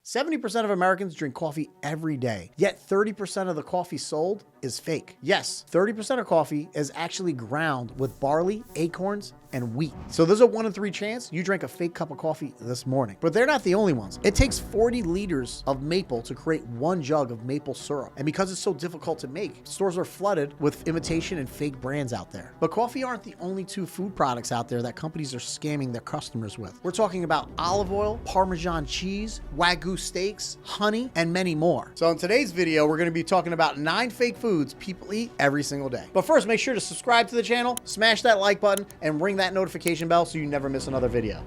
70% of Americans drink coffee every day, yet 30% of the coffee sold is fake. Yes, 30% of coffee is actually ground with barley, acorns, and wheat. So there's a 1 in 3 chance you drank a fake cup of coffee this morning. But they're not the only ones. It takes 40 liters of maple to create 1 jug of maple syrup. And because it's so difficult to make, stores are flooded with imitation and fake brands out there. But coffee aren't the only 2 food products out there that companies are scamming their customers with. We're talking about olive oil, Parmesan cheese, Wagyu steaks, honey, and many more. So in today's video, we're going to be talking about 9 fake foods people eat every single day. But first, make sure to subscribe to the channel, smash that like button, and ring that notification bell so you never miss another video.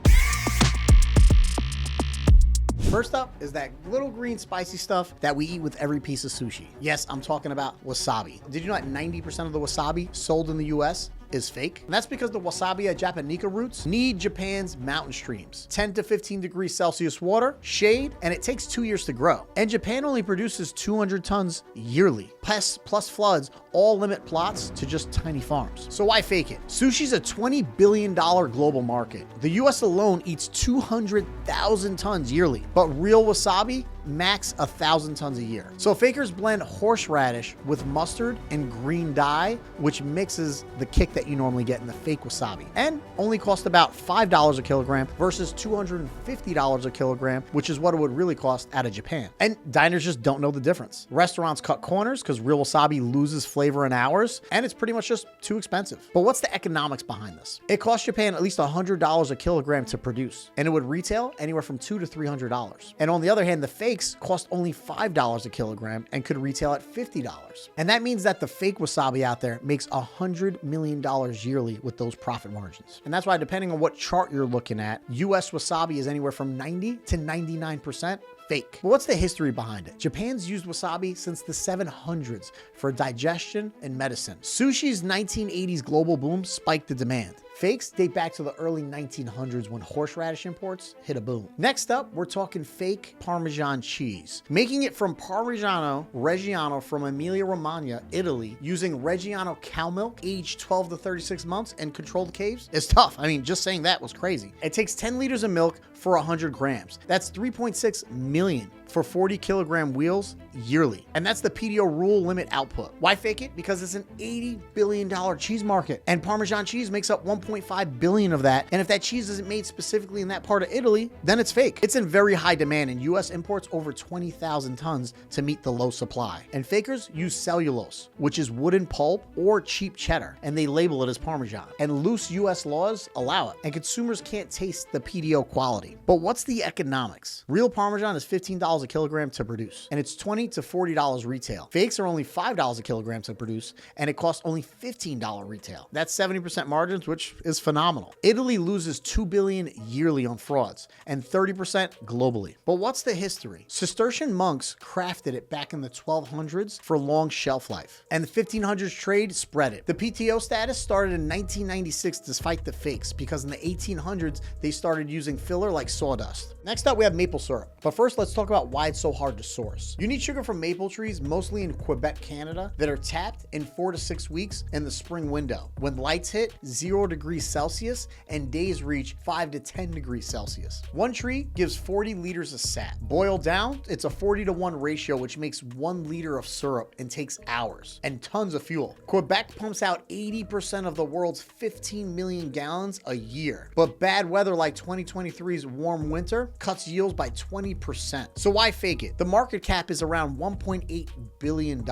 First up is that little green spicy stuff that we eat with every piece of sushi. Yes, I'm talking about wasabi. Did you know that 90% of the wasabi sold in the US is fake? And that's because the Wasabi japonica roots need Japan's mountain streams, 10 to 15 degrees Celsius water, shade, and it takes 2 years to grow. And Japan only produces 200 tons yearly. Plus floods all limit plots to just tiny farms. So why fake it? Sushi's a $20 billion global market. The US alone eats 200,000 tons yearly, but real wasabi max 1,000 tons a year. So fakers blend horseradish with mustard and green dye, which mixes the kick that you normally get in the fake wasabi, and only cost about $5 a kilogram versus $250 a kilogram, which is what it would really cost out of Japan. And diners just don't know the difference. Restaurants cut corners because real wasabi loses flavor in hours, and it's pretty much just too expensive. But what's the economics behind this? It costs Japan at least $100 a kilogram to produce, and it would retail anywhere from $200 to $300. And on the other hand, the fakes cost only $5 a kilogram and could retail at $50. And that means that the fake wasabi out there makes $100 million yearly with those profit margins. And that's why, depending on what chart you're looking at, US wasabi is anywhere from 90 to 99% fake. But what's the history behind it? Japan's used wasabi since the 700s for digestion and medicine. Sushi's 1980s global boom spiked the demand. Fakes date back to the early 1900s when horseradish imports hit a boom. Next up, we're talking fake Parmesan cheese. Making it from Parmigiano-Reggiano from Emilia-Romagna, Italy, using Reggiano cow milk aged 12 to 36 months and controlled caves is tough. I mean, just saying that was crazy. It takes 10 liters of milk for 100 grams. That's 3.6 million for 40 kilogram wheels yearly. And that's the PDO rule limit output. Why fake it? Because it's an $80 billion cheese market, and Parmesan cheese makes up 1.5 billion of that. And if that cheese isn't made specifically in that part of Italy, then it's fake. It's in very high demand, and US imports over 20,000 tons to meet the low supply. And fakers use cellulose, which is wooden pulp or cheap cheddar, and they label it as Parmesan. And loose US laws allow it, and consumers can't taste the PDO quality. But what's the economics? Real Parmesan is $15 a kilogram to produce, and it's $20 to $40 retail. Fakes are only $5 a kilogram to produce, and it costs only $15 retail. That's 70% margins, which is phenomenal. Italy loses $2 billion yearly on frauds and 30% globally. But what's the history? Cistercian monks crafted it back in the 1200s for long shelf life, and the 1500s trade spread it. The PTO status started in 1996 despite the fakes, because in the 1800s they started using filler like sawdust. Next up, we have maple syrup. But first, let's talk about why it's so hard to source. You need sugar from maple trees, mostly in Quebec, Canada, that are tapped in 4 to 6 weeks in the spring window, when lights hit 0 degrees Celsius and days reach 5 to 10 degrees Celsius. One tree gives 40 liters of sap. Boiled down, it's a 40-to-1 ratio, which makes 1 liter of syrup and takes hours and tons of fuel. Quebec pumps out 80% of the world's 15 million gallons a year. But bad weather like 2023's warm winter cuts yields by 20%. So why fake it? The market cap is around $1.8 billion,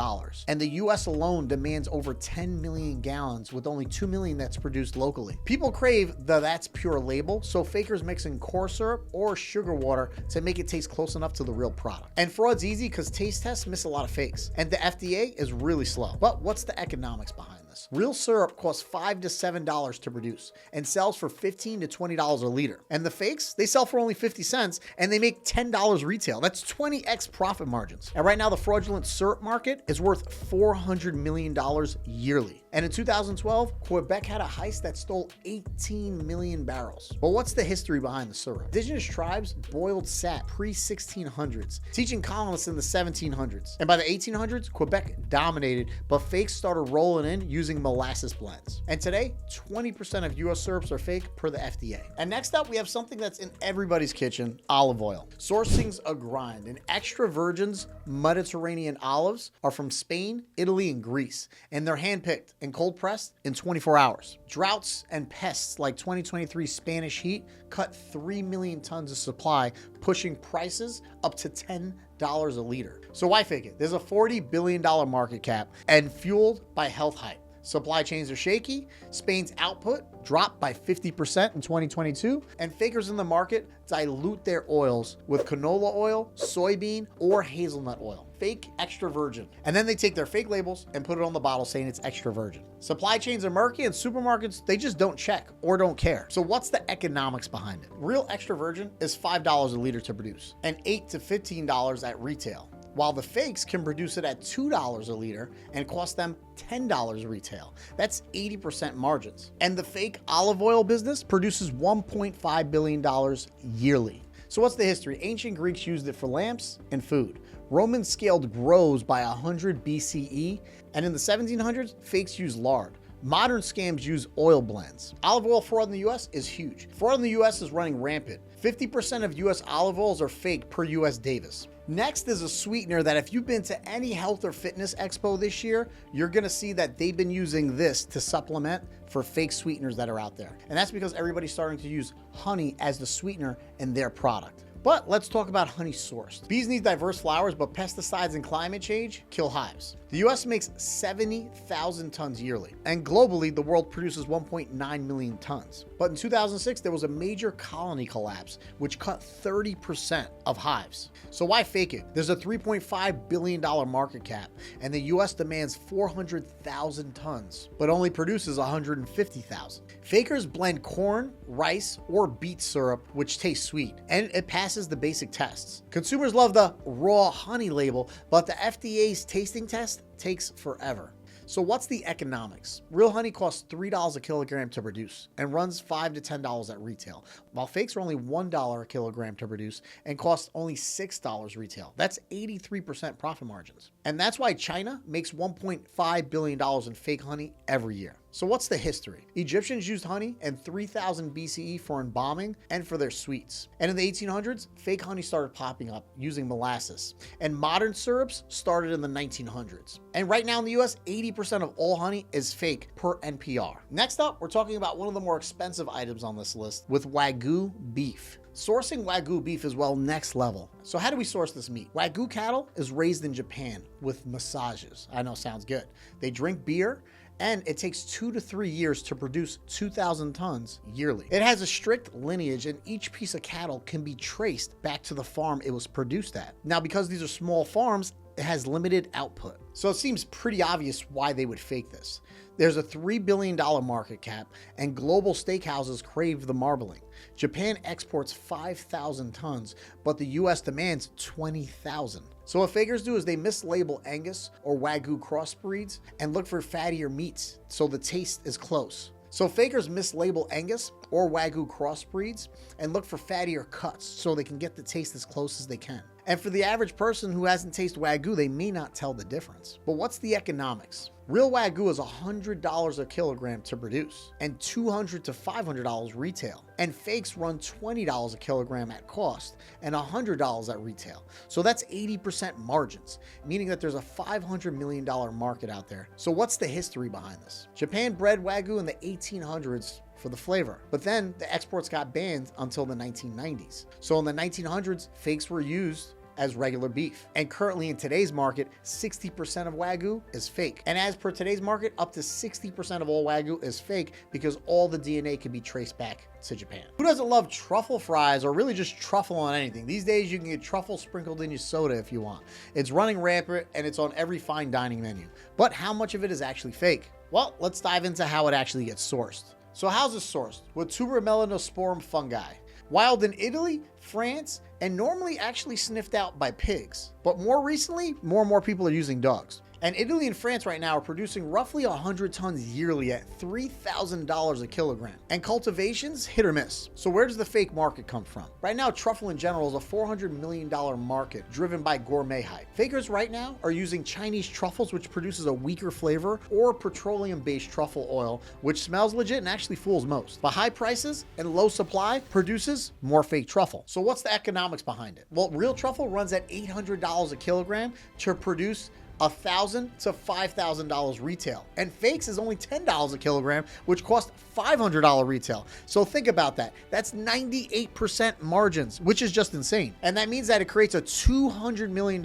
and the US alone demands over 10 million gallons, with only 2 million that's produced locally. People crave the "that's pure" label, so fakers mix in core syrup or sugar water to make it taste close enough to the real product. And fraud's easy because taste tests miss a lot of fakes, and the FDA is really slow. But what's the economics behind this? Real syrup costs $5 to $7 to produce and sells for $15 to $20 a liter. And the fakes, they sell for only 50 cents and they make $10 retail. That's 20x profit margins. And right now, the fraudulent syrup market is worth $400 million yearly. And in 2012, Quebec had a heist that stole 18 million barrels. But what's the history behind the syrup? Indigenous tribes boiled sap pre-1600s, teaching colonists in the 1700s. And by the 1800s, Quebec dominated, but fakes started rolling in using molasses blends. And today, 20% of US syrups are fake per the FDA. And next up, we have something that's in everybody's kitchen, olive oil. Sourcing's a grind, and extra virgins Mediterranean olives are from Spain, Italy, and Greece, and they're handpicked and cold pressed in 24 hours. Droughts and pests like 2023 Spanish heat cut 3 million tons of supply, pushing prices up to $10 a liter. So why fake it? There's a $40 billion market cap and fueled by health hype. Supply chains are shaky. Spain's output dropped by 50% in 2022, and fakers in the market dilute their oils with canola oil, soybean, or hazelnut oil. Fake extra virgin. And then they take their fake labels and put it on the bottle saying it's extra virgin. Supply chains are murky, and supermarkets, they just don't check or don't care. So what's the economics behind it? Real extra virgin is $5 a liter to produce and $8 to $15 at retail, while the fakes can produce it at $2 a liter and cost them $10 retail. That's 80% margins. And the fake olive oil business produces $1.5 billion yearly. So what's the history? Ancient Greeks used it for lamps and food. Romans scaled grows by 100 BCE, and in the 1700s, fakes used lard. Modern scams use oil blends. Olive oil fraud in the US is huge. Fraud in the US is running rampant. 50% of US olive oils are fake per US Davis. Next is a sweetener that if you've been to any health or fitness expo this year, you're gonna see that they've been using this to supplement for fake sweeteners that are out there. And that's because everybody's starting to use honey as the sweetener in their product. But let's talk about honey sourced. Bees need diverse flowers, but pesticides and climate change kill hives. The US makes 70,000 tons yearly, and globally, the world produces 1.9 million tons. But in 2006, there was a major colony collapse, which cut 30% of hives. So why fake it? There's a $3.5 billion market cap, and the US demands 400,000 tons, but only produces 150,000. Fakers blend corn, rice, or beet syrup, which tastes sweet, and it passes the basic tests. Consumers love the raw honey label, but the FDA's tasting test takes forever. So what's the economics? Real honey costs $3 a kilogram to produce and runs $5 to $10 at retail, while fakes are only $1 a kilogram to produce and cost only $6 retail. That's 83% profit margins. And that's why China makes $1.5 billion in fake honey every year. So what's the history? Egyptians used honey in 3000 BCE for embalming and for their sweets. And in the 1800s, fake honey started popping up using molasses. And modern syrups started in the 1900s. And right now in the US, 80% of all honey is fake per NPR. Next up, we're talking about one of the more expensive items on this list with Wagyu beef. Sourcing Wagyu beef is, well, next level. So how do we source this meat? Wagyu cattle is raised in Japan with massages. I know, sounds good. They drink beer, and it takes 2 to 3 years to produce 2,000 tons yearly. It has a strict lineage, and each piece of cattle can be traced back to the farm it was produced at. Now, because these are small farms, it has limited output. So it seems pretty obvious why they would fake this. There's a $3 billion market cap, and global steakhouses crave the marbling. Japan exports 5,000 tons, but the US demands 20,000. So what fakers do is they mislabel Angus or Wagyu crossbreeds and look for fattier meats, so the taste is close. So fakers mislabel Angus or Wagyu crossbreeds and look for fattier cuts so they can get the taste as close as they can. And for the average person who hasn't tasted Wagyu, they may not tell the difference. But what's the economics? Real Wagyu is $100 a kilogram to produce and $200 to $500 retail. And fakes run $20 a kilogram at cost and $100 at retail. So that's 80% margins, meaning that there's a $500 million market out there. So what's the history behind this? Japan bred Wagyu in the 1800s for the flavor, but then the exports got banned until the 1990s. So in the 1900s, fakes were used as regular beef. And currently in today's market, 60% of Wagyu is fake. And as per today's market, up to 60% of all Wagyu is fake because all the DNA can be traced back to Japan. Who doesn't love truffle fries or really just truffle on anything? These days you can get truffle sprinkled in your soda if you want. It's running rampant and it's on every fine dining menu. But how much of it is actually fake? Well, let's dive into how it actually gets sourced. So how's it sourced? With tuber melanosporum fungi. Wild in Italy, France, and normally actually sniffed out by pigs. But more recently, more and more people are using dogs. And Italy and France right now are producing roughly 100 tons yearly at $3,000 a kilogram. And cultivations, hit or miss. So where does the fake market come from? Right now, truffle in general is a $400 million market driven by gourmet hype. Fakers right now are using Chinese truffles, which produces a weaker flavor, or petroleum-based truffle oil, which smells legit and actually fools most. But high prices and low supply produces more fake truffle. So what's the economics behind it? Well, real truffle runs at $800 a kilogram to produce $1,000 to $5,000 retail. And fakes is only $10 a kilogram, which cost $500 retail. So think about that. That's 98% margins, which is just insane. And that means that it creates a $200 million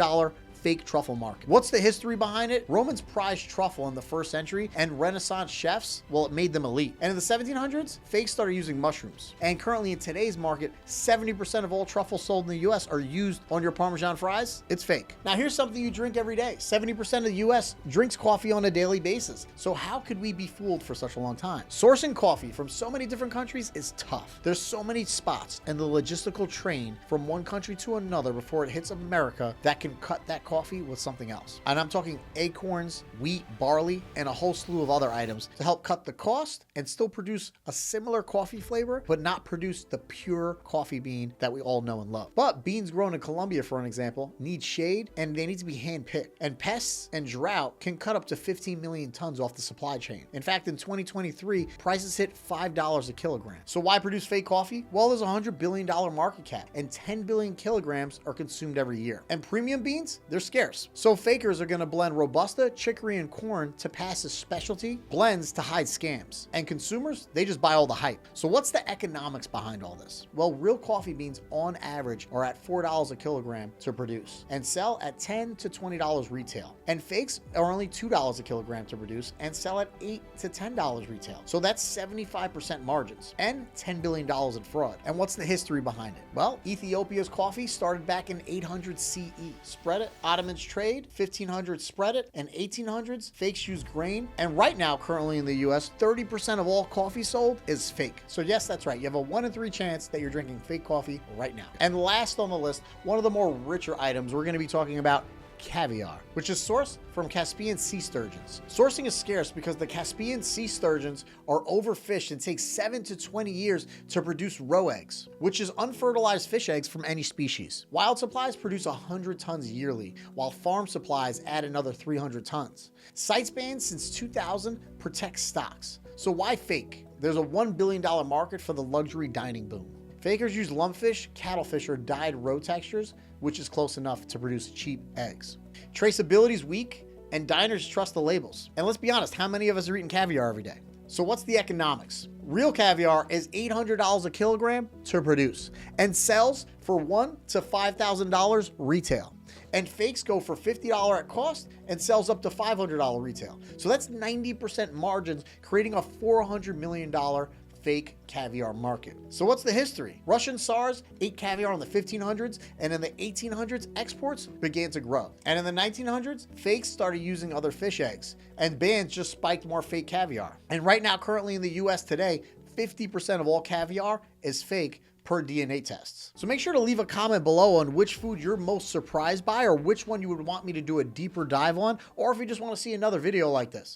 fake truffle market. What's the history behind it? Romans prized truffle in the 1st century, and Renaissance chefs, well, it made them elite. And in the 1700s, fakes started using mushrooms. And currently in today's market, 70% of all truffles sold in the US are used on your Parmesan fries. It's fake. Now here's something you drink every day. 70% of the US drinks coffee on a daily basis. So how could we be fooled for such a long time? Sourcing coffee from so many different countries is tough. There's so many spots and the logistical train from one country to another before it hits America that can cut that coffee with something else. And I'm talking acorns, wheat, barley, and a whole slew of other items to help cut the cost and still produce a similar coffee flavor, but not produce the pure coffee bean that we all know and love. But beans grown in Colombia, for an example, need shade and they need to be hand-picked. And pests and drought can cut up to 15 million tons off the supply chain. In fact, in 2023, prices hit $5 a kilogram. So why produce fake coffee? Well, there's a $100 billion market cap and 10 billion kilograms are consumed every year. And premium beans, they're scarce. So fakers are going to blend Robusta, chicory, and corn to pass as specialty blends to hide scams. And consumers, they just buy all the hype. So what's the economics behind all this? Well, real coffee beans on average are at $4 a kilogram to produce and sell at $10 to $20 retail. And fakes are only $2 a kilogram to produce and sell at $8 to $10 retail. So that's 75% margins and $10 billion in fraud. And what's the history behind it? Well, Ethiopia's coffee started back in 800 CE. Spread it, Ottomans trade, 1500s spread it, and 1800s fakes use grain. And right now, currently in the US, 30% of all coffee sold is fake. So yes, that's right. You have a 1 in 3 chance that you're drinking fake coffee right now. And last on the list, one of the more richer items we're going to be talking about, caviar, which is sourced from Caspian sea sturgeons. Sourcing is scarce because the Caspian sea sturgeons are overfished and take 7 to 20 years to produce roe eggs, which is unfertilized fish eggs from any species. Wild supplies produce 100 tons yearly, while farm supplies add another 300 tons. CITES ban since 2000 protects stocks. So why fake? There's a $1 billion market for the luxury dining boom. Fakers use lumpfish, cattlefish, or dyed roe textures, which is close enough to produce cheap eggs. Traceability is weak, and diners trust the labels. And let's be honest, how many of us are eating caviar every day? So what's the economics? Real caviar is $800 a kilogram to produce and sells for $1,000 to $5,000 retail. And fakes go for $50 at cost and sells up to $500 retail. So that's 90% margins, creating a $400 million fake caviar market. So what's the history? Russian Tsars ate caviar in the 1500s, and in the 1800s, exports began to grow. And in the 1900s, fakes started using other fish eggs, and bans just spiked more fake caviar. And right now, currently in the US today, 50% of all caviar is fake per DNA tests. So make sure to leave a comment below on which food you're most surprised by, or which one you would want me to do a deeper dive on, or if you just want to see another video like this.